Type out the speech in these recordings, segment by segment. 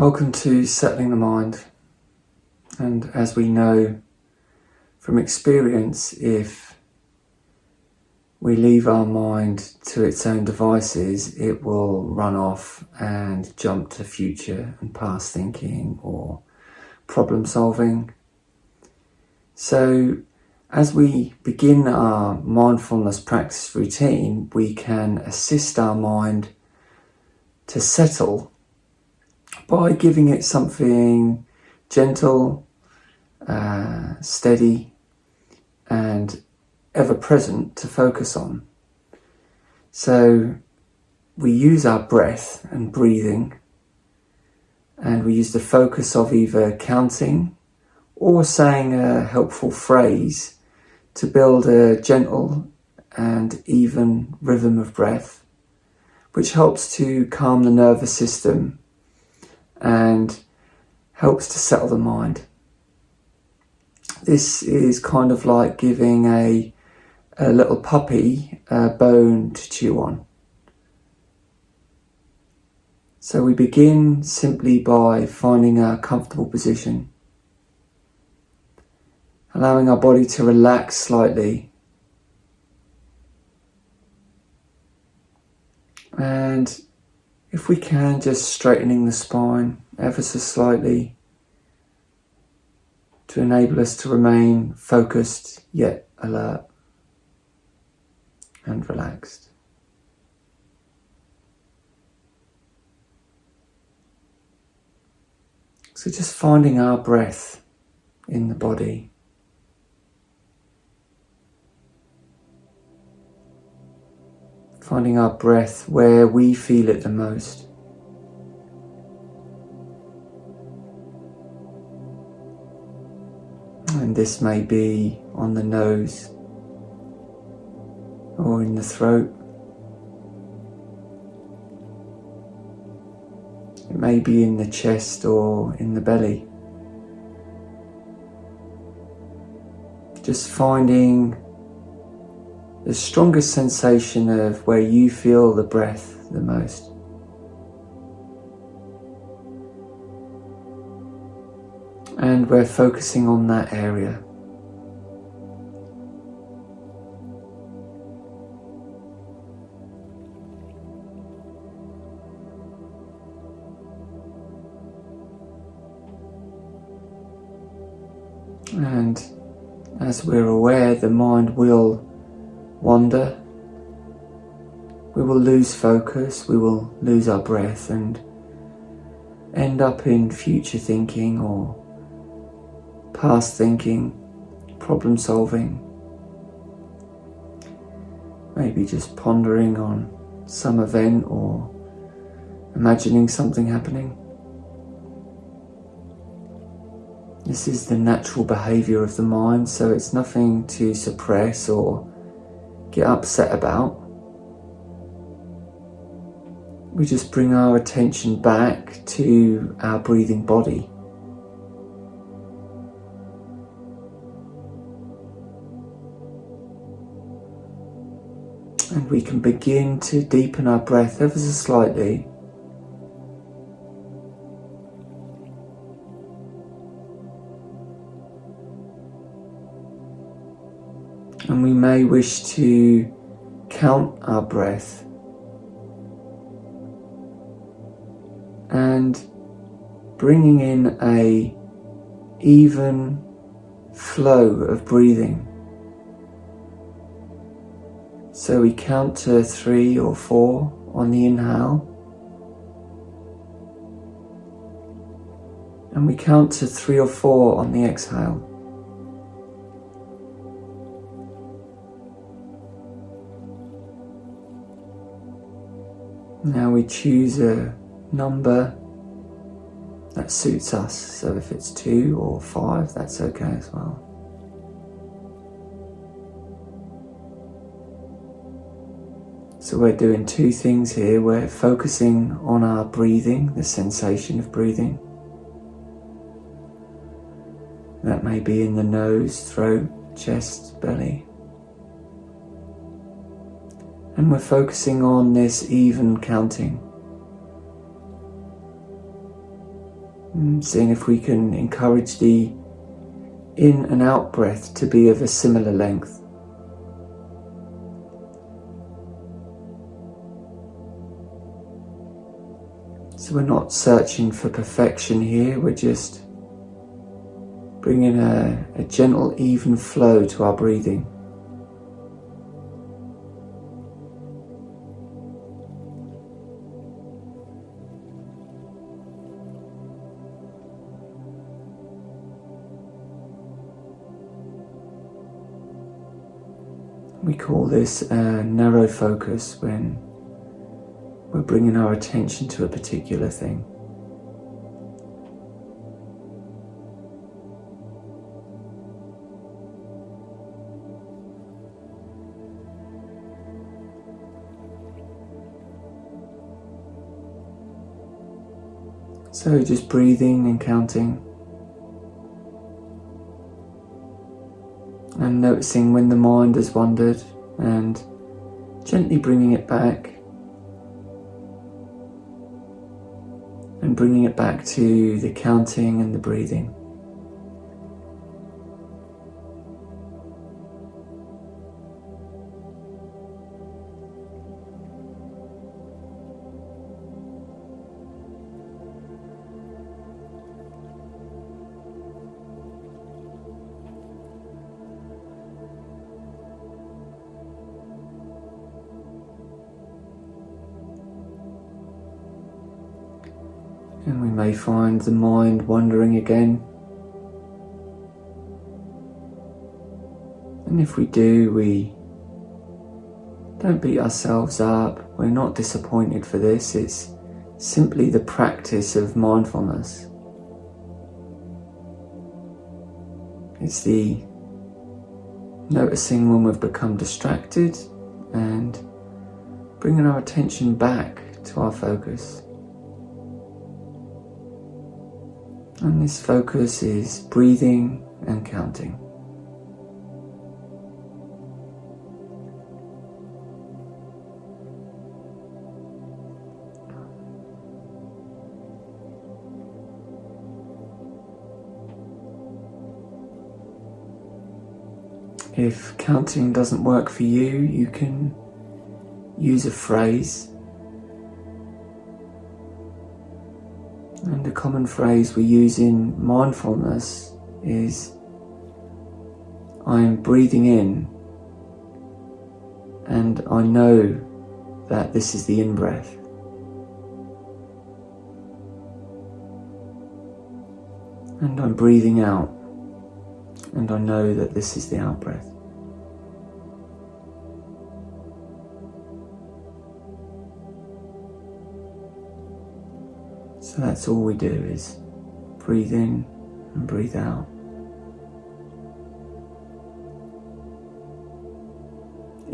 Welcome to Settling the Mind. And as we know from experience, if we leave our mind to its own devices, it will run off and jump to future and past thinking or problem solving. So as we begin our mindfulness practice routine, we can assist our mind to settle by giving it something gentle, steady and ever-present to focus on. So we use our breath and breathing, and we use the focus of either counting or saying a helpful phrase to build a gentle and even rhythm of breath, which helps to calm the nervous system and helps to settle the mind. This is kind of like giving a little puppy a bone to chew on. So we begin simply by finding a comfortable position, allowing our body to relax slightly, and if we can, just straightening the spine ever so slightly to enable us to remain focused yet alert and relaxed. So just finding our breath in the body. Finding our breath where we feel it the most. And this may be on the nose or in the throat. It may be in the chest or in the belly. Just finding the strongest sensation of where you feel the breath the most. And we're focusing on that area. And as we're aware, the mind will wander, we will lose focus, we will lose our breath and end up in future thinking or past thinking, problem solving, maybe just pondering on some event or imagining something happening. This is the natural behaviour of the mind, so it's nothing to suppress or get upset about. We just bring our attention back to our breathing body. And we can begin to deepen our breath ever so slightly. And we may wish to count our breath and bringing in a even flow of breathing. So we count to 3 or 4 on the inhale, and we count to 3 or 4 on the exhale. Now we choose a number that suits us, so if it's 2 or 5, that's okay as well. So we're doing 2 things here. We're focusing on our breathing, the sensation of breathing. That may be in the nose, throat, chest, belly. And we're focusing on this even counting. seeing if we can encourage the in and out breath to be of a similar length. So we're not searching for perfection here, we're just bringing a gentle, even flow to our breathing. We call this a narrow focus when we're bringing our attention to a particular thing. So just breathing and counting. And noticing when the mind has wandered and gently bringing it back. And bringing it back to the counting and the breathing. And we may find the mind wandering again. And if we do, we don't beat ourselves up. We're not disappointed for this. It's simply the practice of mindfulness. It's the noticing when we've become distracted and bringing our attention back to our focus. And this focus is breathing and counting. If counting doesn't work for you, you can use a phrase. And a common phrase we use in mindfulness is, I'm breathing in and I know that this is the in-breath. And I'm breathing out and I know that this is the out-breath. So that's all we do, is breathe in and breathe out.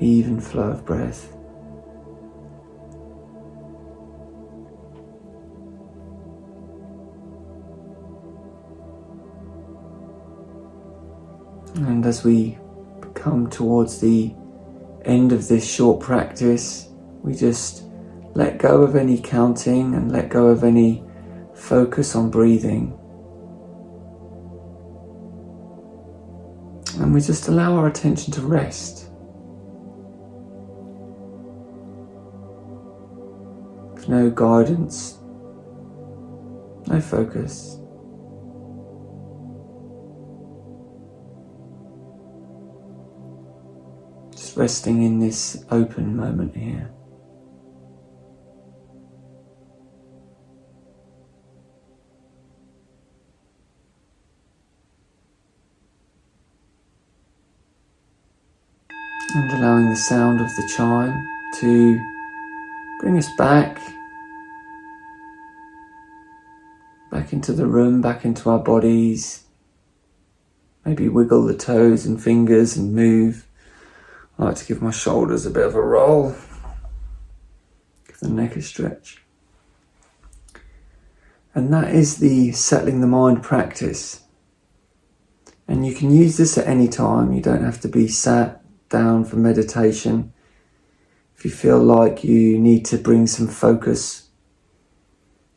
Even flow of breath. And as we come towards the end of this short practice, we just let go of any counting and let go of any focus on breathing. And we just allow our attention to rest. With no guidance, no focus. Just resting in this open moment here. And allowing the sound of the chime to bring us back into the room, back into our bodies. Maybe wiggle the toes and fingers and move. I like to give my shoulders a bit of a roll. Give the neck a stretch. And that is the settling the mind practice. And you can use this at any time. You don't have to be sat down for meditation. If you feel like you need to bring some focus,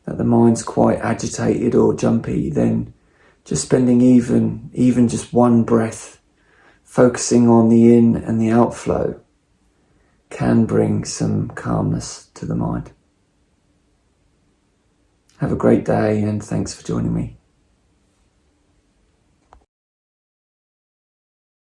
that the mind's quite agitated or jumpy, then just spending even just one breath, focusing on the in and the outflow, can bring some calmness to the mind. Have a great day, and thanks for joining me.